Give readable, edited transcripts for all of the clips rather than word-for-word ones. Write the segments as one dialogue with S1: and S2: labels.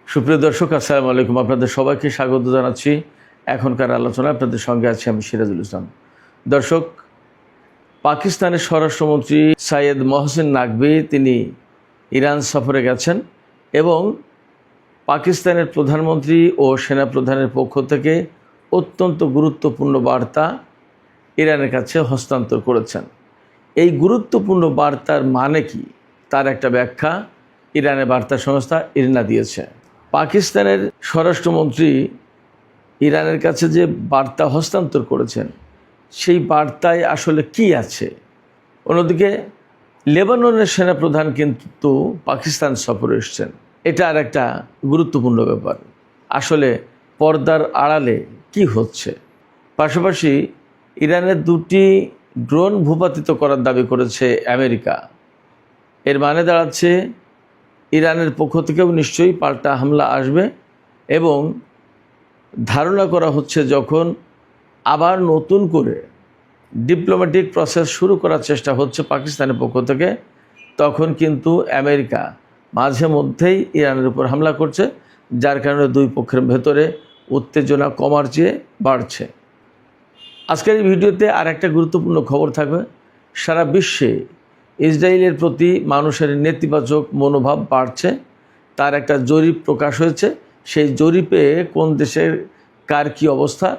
S1: সুপ্রিয় দর্শক, আসসালামু আলাইকুম। আপনাদের সবাইকে স্বাগত জানাচ্ছি এখনকার আলোচনা। আপনাদের সঙ্গে আছি আমি সিরাজুল ইসলাম। দর্শক, পাকিস্তানের স্বরাষ্ট্রমন্ত্রী সৈয়দ মহসিন নাকভি তিনি ইরান সফরে গেছেন এবং পাকিস্তানের প্রধানমন্ত্রী ও সেনাপ্রধানের পক্ষ থেকে অত্যন্ত গুরুত্বপূর্ণ বার্তা ইরানের কাছে হস্তান্তর করেছেন। এই গুরুত্বপূর্ণ বার্তার মানে কি, তার একটা ব্যাখ্যা ইরানের বার্তা সংস্থা ইরনা দিয়েছে। পাকিস্তানের স্বরাষ্ট্রমন্ত্রী ইরানের কাছে যে বার্তা হস্তান্তর করেছেন, সেই বার্তায় আসলে কি আছে? অন্যদিকে লেবাননের সেনাপ্রধান কিন্তু পাকিস্তান সফরে এসেছেন। এটা আর একটা গুরুত্বপূর্ণ ব্যাপার। আসলে পর্দার আড়ালে কি হচ্ছে? পাশাপাশি ইরানের দুটি ড্রোন ভূপাতিত করার দাবি করেছে আমেরিকা। এর মানে দাঁড়াচ্ছে ইরানের পক্ষ থেকেও নিশ্চয়ই পাল্টা হামলা আসবে এবং ধারণা করা হচ্ছে যখন আবার নতুন করে ডিপ্লোম্যাটিক প্রসেস শুরু করার চেষ্টা হচ্ছে পাকিস্তানের পক্ষ থেকে, তখন কিন্তু আমেরিকা মাঝে মধ্যেই ইরানের উপর হামলা করছে, যার কারণে দুই পক্ষের ভেতরে উত্তেজনা কমার চেয়ে বাড়ছে। আজকের এই ভিডিওতে আর একটা গুরুত্বপূর্ণ খবর থাকবে। সারা বিশ্বে ইসরায়েলের প্রতি মানুষের নেতিবাচক মনোভাব বাড়ছে, তার একটা জরিপ প্রকাশ হয়েছে। সেই জরিপে কোন দেশের কার কী অবস্থা,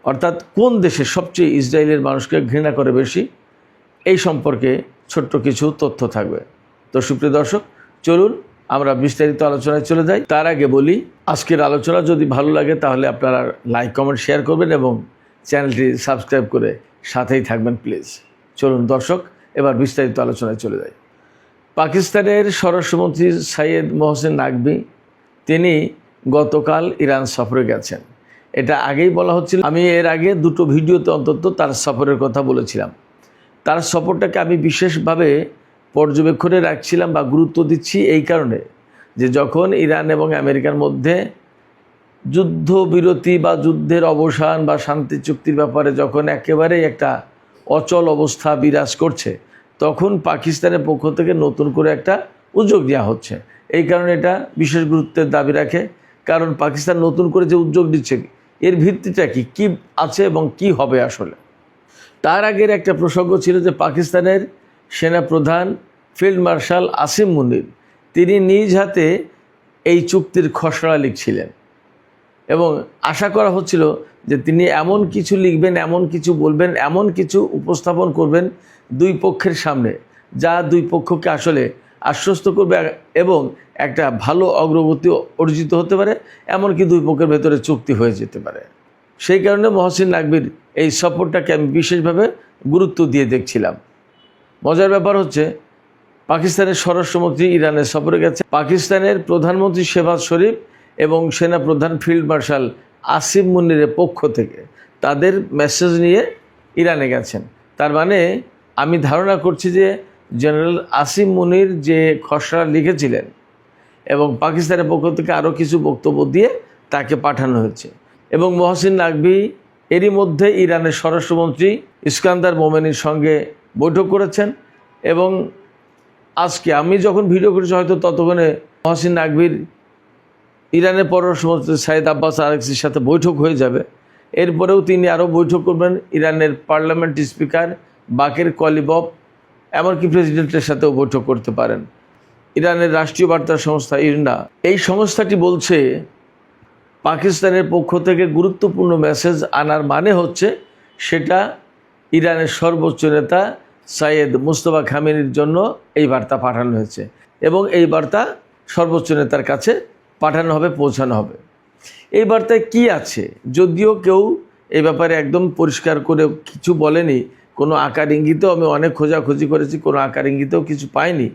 S1: অর্থাৎ কোন দেশে সবচেয়ে ইসরায়েলের মানুষকে ঘৃণা করে বেশি, এই সম্পর্কে ছোট্ট কিছু তথ্য থাকবে। তো সুপ্রিয় দর্শক, চলুন আমরা বিস্তারিত আলোচনায় চলে যাই। তার আগে বলি, আজকের আলোচনা যদি ভালো লাগে তাহলে আপনারা লাইক, কমেন্ট, শেয়ার করবেন এবং চ্যানেলটি সাবস্ক্রাইব করে সাথেই থাকবেন প্লিজ। চলুন দর্শক, এবার বিস্তারিত আলোচনায় চলে যাই। পাকিস্তানের স্বরাষ্ট্রমন্ত্রী সৈয়দ মহসিন নাকভি তিনি গতকাল ইরান সফরে গেছেন। এটা আগেই বলা হচ্ছিল। আমি এর আগে দুটো ভিডিওতে অন্তত তার সফরের কথা বলেছিলাম। তার সফরটাকে আমি বিশেষভাবে পর্যবেক্ষণে রাখছিলাম বা গুরুত্ব দিচ্ছি এই কারণে যে যখন ইরান এবং আমেরিকার মধ্যে যুদ্ধবিরতি বা যুদ্ধের অবসান বা শান্তি চুক্তির ব্যাপারে যখন একেবারেই একটা অচল অবস্থা বিরাজ করছে, তখন পাকিস্তানের পক্ষ থেকে নতুন করে একটা উদ্যোগ নেওয়া হচ্ছে। এই কারণে এটা বিশেষ গুরুত্বের দাবি রাখে, কারণ পাকিস্তান নতুন করে যে উদ্যোগ দিচ্ছে এর ভিত্তিটা কি আছে এবং কি হবে আসলে। তার আগের একটা প্রসঙ্গ ছিল যে পাকিস্তানের সেনাপ্রধান ফিল্ড মার্শাল আসিম মুনির তিনি নিজ হাতে এই চুক্তির খসড়া লিখছিলেন এবং আশা করা হচ্ছিল যে তিনি এমন কিছু লিখবেন, এমন কিছু বলবেন, এমন কিছু উপস্থাপন করবেন দুই পক্ষের সামনে, যা দুই পক্ষকে আসলে আশ্বস্ত করবে এবং একটা ভালো অগ্রগতি অর্জিত হতে পারে, এমনকি দুই পক্ষের ভেতরে চুক্তি হয়ে যেতে পারে। সেই কারণে মহসিন নাকভির এই সফরটাকে আমি বিশেষভাবে গুরুত্ব দিয়ে দেখছিলাম। মজার ব্যাপার হচ্ছে, পাকিস্তানের স্বরাষ্ট্রমন্ত্রী ইরানের সফরে গেছে, পাকিস্তানের প্রধানমন্ত্রী শেহবাজ শরীফ এবং সেনাপ্রধান ফিল্ড মার্শাল আসিম মুনিরের পক্ষ থেকে তাদের মেসেজ নিয়ে ইরানে গেছেন। তার মানে আমি ধারণা করছি যে জেনারেল আসিম মুনির যে খসড়া লিখেছিলেন এবং পাকিস্তানের পক্ষ থেকে আরও কিছু বক্তব্য দিয়ে তাকে পাঠানো হয়েছে এবং মহসিন নাকভি এরই মধ্যে ইরানের স্বরাষ্ট্রমন্ত্রী ইস্কান্দার মোমেনির সঙ্গে বৈঠক করেছেন এবং আজকে আমি যখন ভিডিও করেছি হয়তো ততক্ষণে মহসিন নাকভির ইরানের পররাষ্ট্রমন্ত্রী সাইদ আব্বাস আরাগচির সাথে বৈঠক হয়ে যাবে। এরপরেও তিনি আরও বৈঠক করবেন ইরানের পার্লামেন্ট স্পিকার বাকের কলিবফ, এমনকি প্রেসিডেন্টের সাথেও বৈঠক করতে পারেন। ইরানের রাষ্ট্রীয় বার্তা সংস্থা ইরনা, এই সংস্থাটি বলছে পাকিস্তানের পক্ষ থেকে গুরুত্বপূর্ণ মেসেজ আনার মানে হচ্ছে সেটা ইরানের সর্বোচ্চ নেতা সৈয়দ মুজতবা খামেনির জন্য এই বার্তা পাঠানো হয়েছে এবং এই বার্তা সর্বোচ্চ নেতার কাছে পাঠানো হবে, পৌঁছানো হবে। এই বার্তায় কি আছে যদিও কেউ এই ব্যাপারে একদম পরিষ্কার করে কিছু বলেনি, কোনো আকার ইঙ্গিতেও আমি অনেক খোঁজাখুঁজি করেছি, কোনো আকার ইঙ্গিতেও কিছু পাইনি।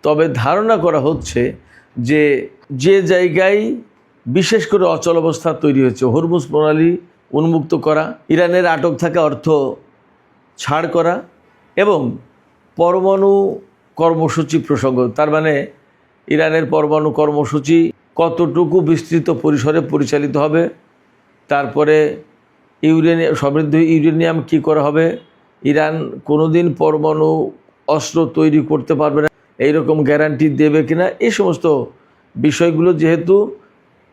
S1: তবে ধারণা করা হচ্ছে যে জায়গায় বিশেষ করে অচল অবস্থা তৈরি হয়েছে, হরমুজ প্রণালী উন্মুক্ত করা, ইরানের আটক থাকা অর্থ ছাড় করা এবং পরমাণু কর্মসূচি প্রসঙ্গ, তার মানে ইরানের পরমাণু কর্মসূচি কতটুকু বিস্তৃত পরিসরে পরিচালিত হবে, তারপরে সমৃদ্ধ ইউরেনিয়াম কী করা হবে, ইরান কোনোদিন পরমাণু অস্ত্র তৈরি করতে পারবে না এইরকম গ্যারান্টি দেবে কিনা, এই সমস্ত বিষয়গুলো যেহেতু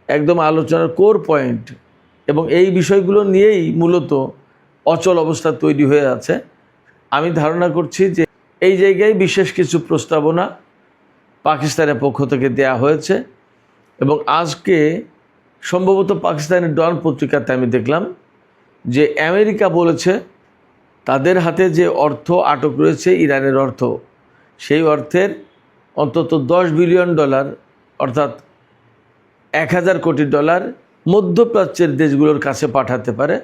S1: একদম আলোচনার কোর পয়েন্ট, এবং এই বিষয়গুলো নিয়েই মূলত অচল অবস্থা তৈরি হয়ে আছে। আমি ধারণা করছি যে এই জায়গায় বিশেষ কিছু প্রস্তাবনা পাকিস্তানের পক্ষ থেকে দেয়া হয়েছে, এবং আজকে সম্ভবত পাকিস্তানের ডন পত্রিকাতে আমি দেখলাম যে আমেরিকা বলেছে তাদের হাতে যে অর্থ আটক রয়েছে ইরানের অর্থ, সেই অর্থের অন্তত $10 বিলিয়ন অর্থাৎ 1000 কোটি ডলার মধ্যপ্রাচ্যের দেশগুলোর কাছে পাঠাতে পারে।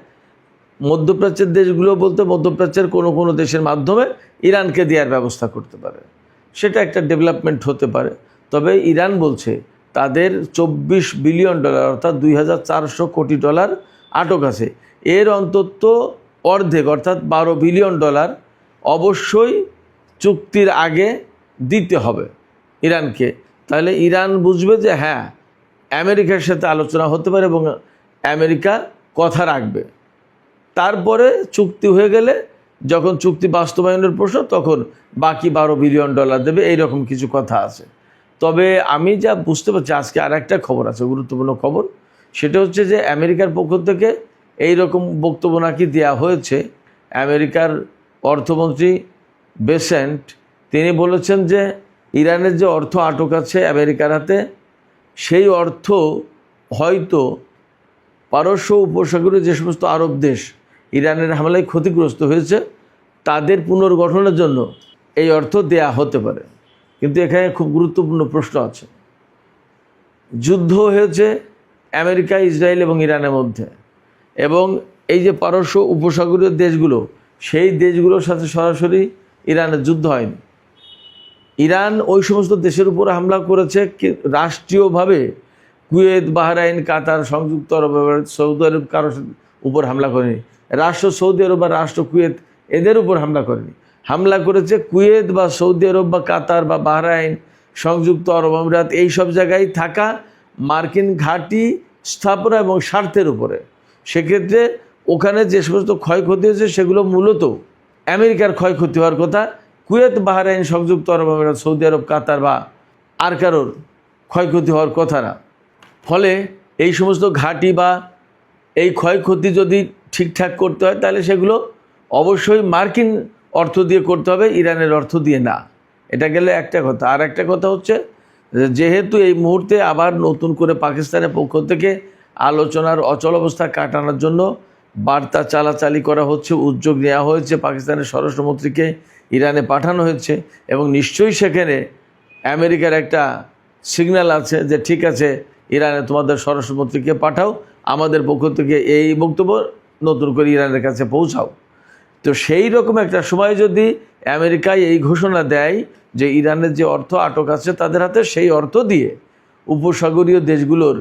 S1: মধ্যপ্রাচ্যের দেশগুলো বলতে মধ্যপ্রাচ্যের কোনো কোনো দেশের মাধ্যমে ইরানকে দেওয়ার ব্যবস্থা করতে পারে, সেটা একটা ডেভেলপমেন্ট হতে পারে। তবে ইরান বলছে তাদের $24 বিলিয়ন অর্থাৎ 2400 কোটি ডলার আটক আছে। এর অন্তত অর্ধেক অর্থাৎ $12 বিলিয়ন অবশ্যই চুক্তির আগে দিতে হবে ইরানকে। তাহলে ইরান বুঝবে যে হ্যাঁ, আমেরিকার সাথে আলোচনা হতে পারে এবং আমেরিকা কথা রাখবে। তারপরে চুক্তি হয়ে গেলে যখন চুক্তি বাস্তবায়নের প্রশ্ন, তখন বাকি $12 বিলিয়ন দেবে, এইরকম কিছু কথা আছে। তবে আমি যা বুঝতে পারছি, আজকে আর একটা খবর আছে, গুরুত্বপূর্ণ খবর, সেটা হচ্ছে যে আমেরিকার পক্ষ থেকে এই রকম বক্তব্য নাকি দেওয়া হয়েছে। আমেরিকার অর্থমন্ত্রী বেসেন্ট তিনি বলেছেন যে ইরানের যে অর্থ আটক আছে আমেরিকার হাতে, সেই অর্থ হয়তো পারস্য উপসাগরে যে সমস্ত আরব দেশ ইরানের হামলায় ক্ষতিগ্রস্ত হয়েছে তাদের পুনর্গঠনের জন্য এই অর্থ দেয়া হতে পারে। কিন্তু এখানে খুব গুরুত্বপূর্ণ প্রশ্ন আছে। যুদ্ধ হয়েছে আমেরিকা, ইসরায়েল এবং ইরানের মধ্যে, এবং এই যে পারস্য উপসাগরীয় দেশগুলো, সেই দেশগুলোর সাথে সরাসরি ইরানের যুদ্ধ হয়নি। ইরান ওই সমস্ত দেশের উপর হামলা করেছে রাষ্ট্রীয়ভাবে। কুয়েত, বাহরাইন, কাতার, সংযুক্ত আরব আমিরাত, সৌদি আরব কারোর উপর হামলা করেনি। রাষ্ট্র সৌদি আরব বা রাষ্ট্র কুয়েত এদের উপর হামলা করেনি। হামলা করেছে কুয়েত বা সৌদি আরব বা কাতার বা বাহরাইন, সংযুক্ত আরব আমিরাত, এই সব জায়গায় থাকা মার্কিন ঘাঁটি স্থাপনা এবং স্বার্থের উপরে। সেক্ষেত্রে ওখানে যে সমস্ত ক্ষয়ক্ষতি হয়েছে সেগুলো মূলত আমেরিকার ক্ষয়ক্ষতি হওয়ার কথা, কুয়েত, বাহরাইন, সংযুক্ত আরব আমিরাত, সৌদি আরব, কাতার বা আর কারোর ক্ষয়ক্ষতি হওয়ার কথা না। ফলে এই সমস্ত ঘাঁটি বা এই ক্ষয়ক্ষতি যদি ঠিকঠাক করতে হয় তাহলে সেগুলো অবশ্যই মার্কিন অর্থ দিয়ে করতে হবে, ইরানের অর্থ দিয়ে না। এটা গেলে একটা কথা। আর একটা কথা হচ্ছে যেহেতু এই মুহূর্তে আবার নতুন করে পাকিস্তানের পক্ষ থেকে আলোচনার অচল অবস্থা কাটানোর জন্য বার্তা চালাচালি করা হচ্ছে, উদ্যোগ নেওয়া হয়েছে, পাকিস্তানের স্বরাষ্ট্রমন্ত্রীকে ইরানে পাঠানো হয়েছে, এবং নিশ্চয়ই সেখানে আমেরিকার একটা সিগন্যাল আছে যে ঠিক আছে, ইরানে তোমাদের স্বরাষ্ট্রমন্ত্রীকে পাঠাও, আমাদের পক্ষ থেকে এই বক্তব্য নতুন করে ইরানের কাছে পৌঁছাও। তো সেই রকম একটা সময় যদি আমেরিকায় এই ঘোষণা দেয় যে ইরানের যে অর্থ আটক আছে তাদের হাতে, সেই অর্থ দিয়ে উপসাগরীয় দেশগুলোর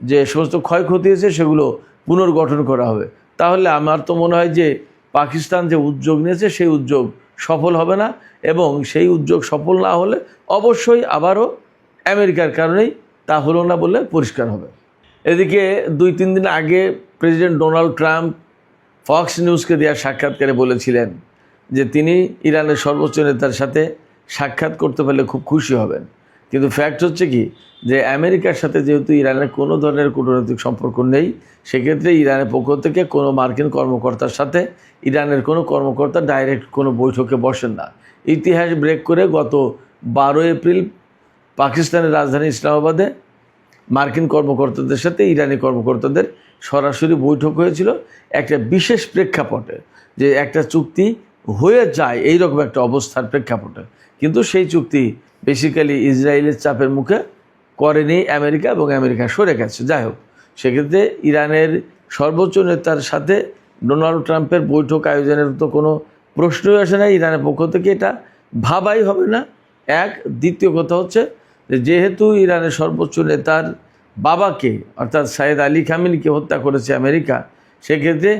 S1: যে সমস্ত ক্ষয়ক্ষতি হয়েছে সেগুলো পুনর্গঠন করা হবে, তাহলে আমার তো মনে হয় যে পাকিস্তান যে উদ্যোগ নিয়েছে সেই উদ্যোগ সফল হবে না, এবং সেই উদ্যোগ সফল না হলে অবশ্যই আবারও আমেরিকার কারণেই তা হলো না বলে পরিষ্কার হবে। এদিকে 2-3 দিন আগে প্রেসিডেন্ট ডোনাল্ড ট্রাম্প ফক্স নিউজকে দেওয়া সাক্ষাৎকারে বলেছিলেন যে তিনি ইরানের সর্বোচ্চ নেতার সাথে সাক্ষাৎ করতে পারলে খুব খুশি হবেন। কিন্তু ফ্যাক্ট হচ্ছে কি, যে আমেরিকার সাথে যেহেতু ইরানের কোনো ধরনের কূটনৈতিক সম্পর্ক নেই, সেক্ষেত্রে ইরানের পক্ষ থেকে কোনো মার্কিন কর্মকর্তার সাথে ইরানের কোনো কর্মকর্তা ডাইরেক্ট কোনো বৈঠকে বসেন না। ইতিহাস ব্রেক করে গত 12 এপ্রিল পাকিস্তানের রাজধানী ইসলামাবাদে মার্কিন কর্মকর্তাদের সাথে ইরানি কর্মকর্তাদের সরাসরি বৈঠক হয়েছিল একটা বিশেষ প্রেক্ষাপটে, যে একটা চুক্তি হয়ে যায় এই রকম একটা অবস্থার প্রেক্ষাপটে। কিন্তু সেই চুক্তি বেসিক্যালি ইসরায়েলের চাপের মুখে করেনি আমেরিকা, এবং আমেরিকা সরে গেছে। যাই হোক, সেক্ষেত্রে ইরানের সর্বোচ্চ নেতার সাথে ডোনাল্ড ট্রাম্পের বৈঠক আয়োজনের তো কোনো প্রশ্নই আসে না, ইরানের পক্ষ থেকে এটা ভাবাই হবে না। এক, দ্বিতীয় কথা হচ্ছে যে যেহেতু ইরানের সর্বোচ্চ নেতার বাবাকে অর্থাৎ সাইয়েদ আলী খামেনিকে হত্যা করেছে আমেরিকা, সেক্ষেত্রে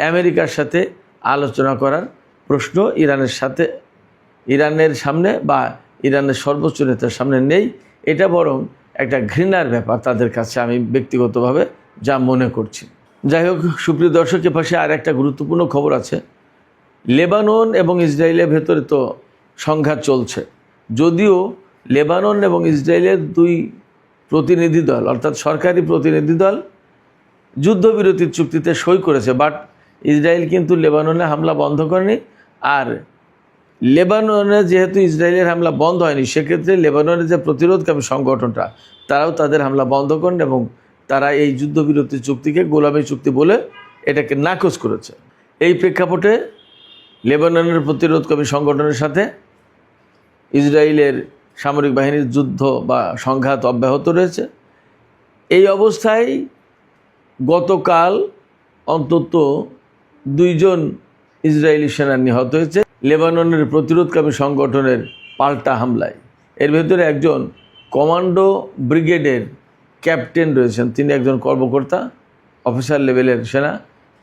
S1: আমেরিকার সাথে আলোচনা করার প্রশ্ন ইরানের সামনে বা ইরানের সর্বোচ্চ নেতার সামনে নেই। এটা বরং একটা ঘৃণার ব্যাপার তাদের কাছে, আমি ব্যক্তিগতভাবে যা মনে করছি। যাই হোক, সুপ্রিয় দর্শকের পাশে আর একটা গুরুত্বপূর্ণ খবর আছে। লেবানন এবং ইসরায়েলের ভেতরে তো সংঘাত চলছে, যদিও লেবানন এবং ইসরায়েলের দুই প্রতিনিধি দল অর্থাৎ সরকারি প্রতিনিধি দল যুদ্ধবিরতির চুক্তিতে সই করেছে, বাট ইসরায়েল কিন্তু লেবাননে হামলা বন্ধ করেনি। আর লেবাননে যেহেতু ইসরায়েলের হামলা বন্ধ হয়নি, সেক্ষেত্রে লেবাননের যে প্রতিরোধকামী সংগঠনটা তারাও তাদের হামলা বন্ধ করেন এবং তারা এই যুদ্ধবিরতি চুক্তিকে গোলামি চুক্তি বলে এটাকে নাকচ করেছে। এই প্রেক্ষাপটে লেবাননের প্রতিরোধকামী সংগঠনের সাথে ইসরায়েলের সামরিক বাহিনীর যুদ্ধ বা সংঘাত অব্যাহত রয়েছে। এই অবস্থায় গতকাল অন্তত 2 জন ইসরায়েলি সেনা নিহত হয়েছে লেবাননের প্রতিরোধকামী সংগঠনের পাল্টা হামলায়। এর ভেতরে একজন কমান্ডো ব্রিগেডের ক্যাপ্টেন রয়েছেন, তিনি একজন কর্মকর্তা অফিসার লেভেলের সেনা,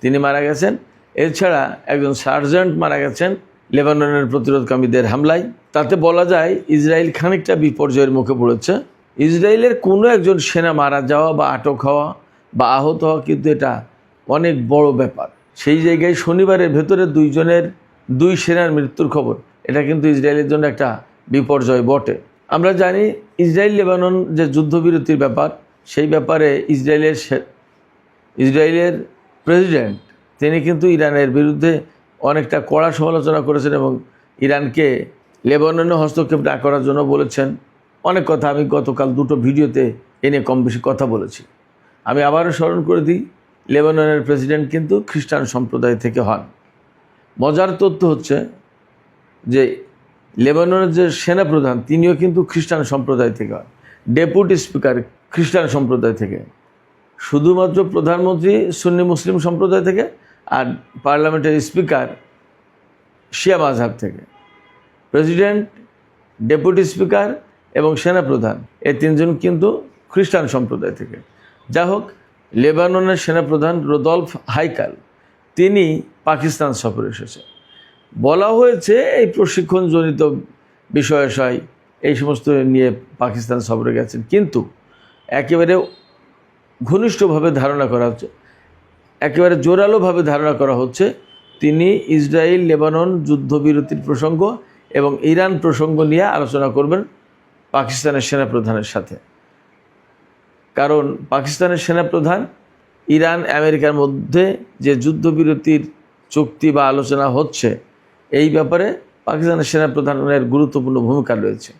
S1: তিনি মারা গেছেন। এছাড়া একজন সার্জেন্ট মারা গেছেন লেবাননের প্রতিরোধকামীদের হামলায়। তাতে বলা যায় ইসরায়েল খানিকটা বিপর্যয়ের মুখে পড়েছে। ইসরায়েলের কোনো একজন সেনা মারা যাওয়া বা আটক হওয়া বা আহত হওয়া কিন্তু এটা অনেক বড় ব্যাপার। সেই জায়গায় শনিবারের ভেতরে 2 সেনার মৃত্যুর খবর, এটা কিন্তু ইসরায়েলের জন্য একটা বিপর্যয় বটে। আমরা জানি ইসরায়েল লেবানন যে যুদ্ধবিরতির ব্যাপার, সেই ব্যাপারে ইসরায়েলের প্রেসিডেন্ট তিনি কিন্তু ইরানের বিরুদ্ধে অনেকটা কড়া সমালোচনা করেছেন এবং ইরানকে লেবাননে হস্তক্ষেপ না করার জন্য বলেছেন অনেক কথা। আমি গতকাল 2টো ভিডিওতে এনে কম বেশি কথা বলেছি। আমি আবারও স্মরণ করে দিই, লেবাননের প্রেসিডেন্ট কিন্তু খ্রিস্টান সম্প্রদায় থেকে হন। মজার তথ্য হচ্ছে যে লেবাননের যে সেনাপ্রধান তিনিও কিন্তু খ্রিস্টান সম্প্রদায় থেকে হন, ডেপুটি স্পিকার খ্রিস্টান সম্প্রদায় থেকে, শুধুমাত্র প্রধানমন্ত্রী সুন্নি মুসলিম সম্প্রদায় থেকে, আর পার্লামেন্টের স্পিকার শিয়া মাযহাব থেকে। প্রেসিডেন্ট, ডেপুটি স্পিকার এবং সেনাপ্রধান এই 3 জন কিন্তু খ্রিস্টান সম্প্রদায় থেকে। যা হোক, লেবাননের সেনাপ্রধান রোদলফ হাইকাল তিনি পাকিস্তান সফরে এসেছে। বলা হয়েছে এই প্রশিক্ষণজনিত বিষয় এই সমস্ত নিয়ে পাকিস্তান সফরে গেছেন, কিন্তু একেবারে ঘনিষ্ঠভাবে ধারণা করা হচ্ছে, একেবারে জোরালোভাবে ধারণা করা হচ্ছে তিনি ইসরায়েল লেবানন যুদ্ধবিরতির প্রসঙ্গ এবং ইরান প্রসঙ্গ নিয়ে আলোচনা করবেন পাকিস্তানের সেনাপ্রধানের সাথে। কারণ পাকিস্তানের সেনাপ্রধান ইরান আমেরিকার মধ্যে যে যুদ্ধবিরতির চুক্তি বা আলোচনা হচ্ছে এই ব্যাপারে পাকিস্তানের সেনাপ্রধানের গুরুত্বপূর্ণ ভূমিকা রয়েছে।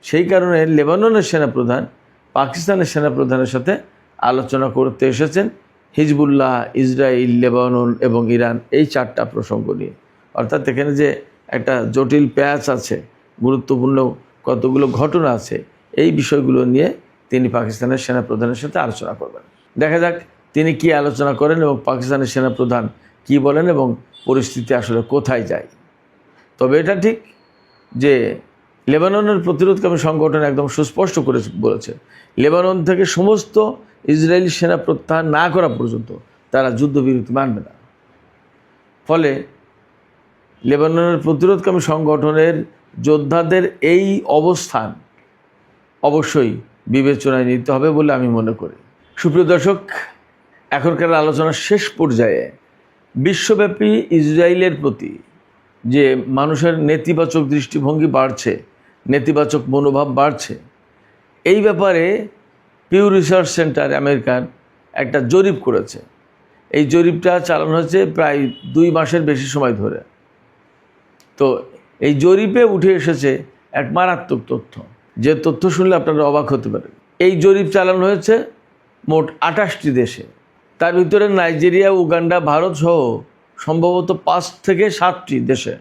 S1: সেই কারণে লেবাননের সেনাপ্রধান পাকিস্তানের সেনাপ্রধানের সাথে আলোচনা করতে এসেছেন হিজবুল্লাহ, ইসরায়েল, লেবানন এবং ইরান এই 4টা প্রসঙ্গ নিয়ে। অর্থাৎ এখানে যে একটা জটিল প্যাচ আছে, গুরুত্বপূর্ণ কতগুলো ঘটনা আছে, এই বিষয়গুলো নিয়ে তিনি পাকিস্তানের সেনাপ্রধানের সাথে আলোচনা করবেন। দেখা যাক তিনি কি আলোচনা করেন এবং পাকিস্তানের সেনাপ্রধান কি বলেন এবং পরিস্থিতি আসলে কোথায় যায়। তবে এটা ঠিক যে লেবাননের প্রতিরোধকামী সংগঠন একদম সুস্পষ্ট করে বলেছে, লেবানন থেকে সমস্ত ইসরায়েলি সেনা প্রত্যাহার না করা পর্যন্ত তারা যুদ্ধবিরতি মানবে না। ফলে লেবাননের প্রতিরোধকামী সংগঠনের যোদ্ধাদের এই অবস্থান অবশ্যই বিবেচনায় নিতে হবে বলে আমি মনে করি। সুপ্রিয় দর্শক, এখনকার আলোচনার শেষ পর্যায়ে বিশ্বব্যাপী ইসরায়েলের প্রতি যে মানুষের নেতিবাচক দৃষ্টিভঙ্গি বাড়ছে, নেতিবাচক মনোভাব বাড়ছে, এই ব্যাপারে পিউ রিসার্চ সেন্টার আমেরিকার একটা জরিপ করেছে। এই জরিপটা চালানো হয়েছে প্রায় 2 মাসের বেশি সময় ধরে। তো এই জরিপে উঠে এসেছে এক মারাত্মক তথ্য, যে তথ্য শুনলে আপনারা অবাক হতে পারেন। এই জরিপ চালানো হয়েছে মোট 28টি দেশে, তার ভিতরে নাইজেরিয়া, উগান্ডা, ভারত সহ সম্ভবত 5 থেকে 7টি দেশে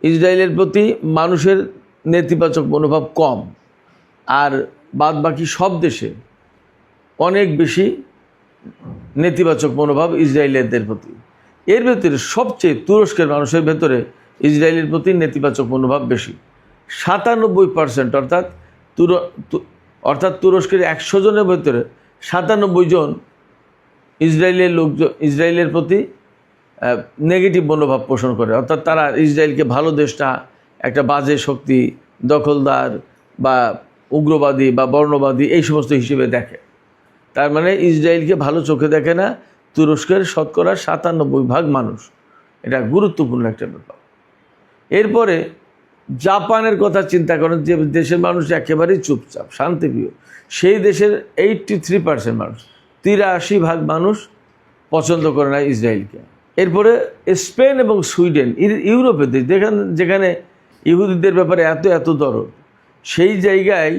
S1: ইসরায়েলের প্রতি মানুষের নেতিবাচক মনোভাব কম, আর বাদবাকি সব দেশে অনেক বেশি নেতিবাচক মনোভাব ইসরায়েলিদের প্রতি। এর ভেতরে সবচেয়ে তুরস্কের মানুষের ভেতরে ইসরায়েলের প্রতি নেতিবাচক মনোভাব বেশি, 97%। অর্থাৎ তুরস্কের 100 জনের ভেতরে 97 জন ইসরায়েলের লোকজন ইসরায়েলের প্রতি নেগেটিভ মনোভাব পোষণ করে। অর্থাৎ তারা ইসরায়েলকে ভালো দেশ না, একটা বাজে শক্তি, দখলদার বা উগ্রবাদী বা বর্ণবাদী এই সমস্ত হিসেবে দেখে। তার মানে ইসরায়েলকে ভালো চোখে দেখে না তুরস্কের শতকরা 97% মানুষ। এটা গুরুত্বপূর্ণ একটা ব্যাপার। এরপরে জাপানের কথা চিন্তা করেন, যে দেশের মানুষ একেবারেই চুপচাপ শান্তিপ্রিয়, সেই দেশের 83% মানুষ, 83% মানুষ পছন্দ করে না ইসরায়েলকে। এরপরে স্পেন এবং সুইডেন, ইউরোপের দেশ যেখানে ইহুদিদের ব্যাপারে এত দরদ, সেই জায়গায়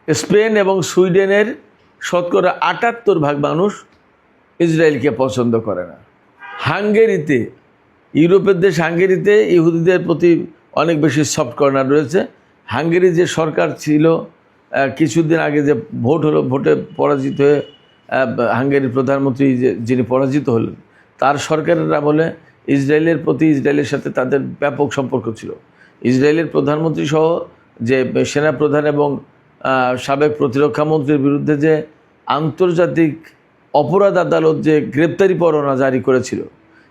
S1: স্পেন এবং সুইডেনের শতকরা 78% মানুষ ইসরায়েলকে পছন্দ করে না। হাঙ্গেরিতে, ইউরোপের দেশ হাঙ্গেরিতে ইহুদিদের প্রতি অনেক বেশি সফট কর্নার রয়েছে। হাঙ্গেরি যে সরকার ছিল কিছুদিন আগে যে ভোট হলো, ভোটে পরাজিত হয়ে হাঙ্গেরির প্রধানমন্ত্রী যিনি পরাজিত হলেন, তার সরকারের আমলে ইসরায়েলের সাথে তাদের ব্যাপক সম্পর্ক ছিল। ইসরায়েলের প্রধানমন্ত্রী সহ যে সেনাপ্রধান এবং সাবেক প্রতিরক্ষা মন্ত্রীর বিরুদ্ধে যে আন্তর্জাতিক অপরাধ আদালত যে গ্রেপ্তারি পরোয়ানা জারি করেছিল,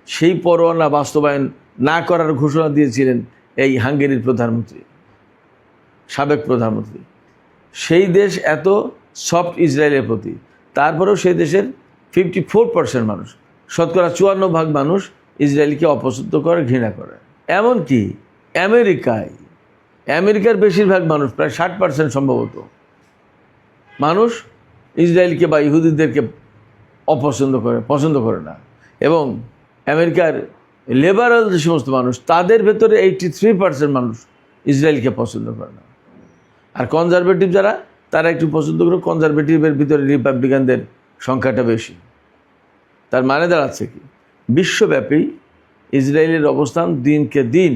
S1: সেই পরোয়ানা বাস্তবায়ন না করার ঘোষণা দিয়েছিলেন এই হাঙ্গেরির প্রধানমন্ত্রী, সাবেক প্রধানমন্ত্রী। সেই দেশ এত সফট ইসরায়েলের প্রতি, তারপরেও সেই দেশের 54% মানুষ, শতকরা 54% মানুষ ইসরায়েলকে অপছন্দ করে, ঘৃণা করে। এমনকি আমেরিকার বেশিরভাগ মানুষ, প্রায় 60% সম্ভবত মানুষ ইসরায়েলকে বা ইহুদিদেরকে পছন্দ করে না। এবং আমেরিকার লিবারাল যে সমস্ত মানুষ, তাদের ভেতরে 83% মানুষ ইসরায়েলকে পছন্দ করে না। আর কনজারভেটিভ যারা, তারা একটু পছন্দ করে, কনজারভেটিভের ভিতরে রিপাবলিকানদের সংখ্যাটা বেশি। তার মানে দাঁড়াচ্ছে কি, বিশ্বব্যাপী ইসরায়েলের অবস্থান দিনকে দিন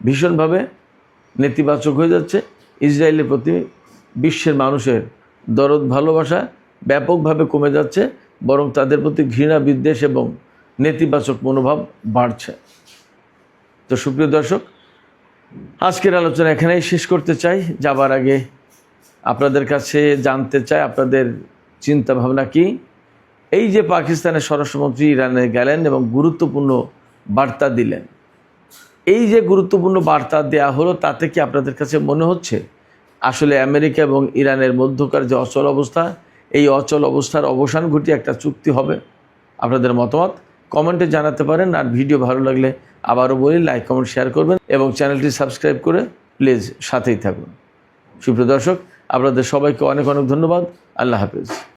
S1: ভীষণভাবে নেতিবাচক হয়ে যাচ্ছে। ইসরায়েলের প্রতি বিশ্বের মানুষের দরদ ভালোবাসা ব্যাপকভাবে কমে যাচ্ছে, বরং তাদের প্রতি ঘৃণা, বিদ্বেষ এবং নেতিবাচক মনোভাব বাড়ছে। তো সুপ্রিয় দর্শক, আজকের আলোচনা এখানেই শেষ করতে চাই। যাবার আগে আপনাদের কাছে জানতে চাই আপনাদের চিন্তা ভাবনা কি। এই যে পাকিস্তানের স্বরাষ্ট্রমন্ত্রী ইরানে গেলেন এবং গুরুত্বপূর্ণ বার্তা দিলেন, এই যে গুরুত্বপূর্ণ বার্তা দেয়া হলো, তাতে কি আপনাদের কাছে মনে হচ্ছে আসলে আমেরিকা এবং ইরানের মধ্যকার যে অচল অবস্থা, এই অচল অবস্থার অবসান ঘটিয়ে একটা চুক্তি হবে? আপনাদের মতামত কমেন্টে জানাতে পারেন। আর ভিডিও ভালো লাগলে আবারও বলি, লাইক, কমেন্ট, শেয়ার করবেন এবং চ্যানেলটি সাবস্ক্রাইব করে প্লিজ সাথেই থাকুন। সুপ্রিয় দর্শক, আপনাদের সবাইকে অনেক ধন্যবাদ। আল্লাহ হাফেজ।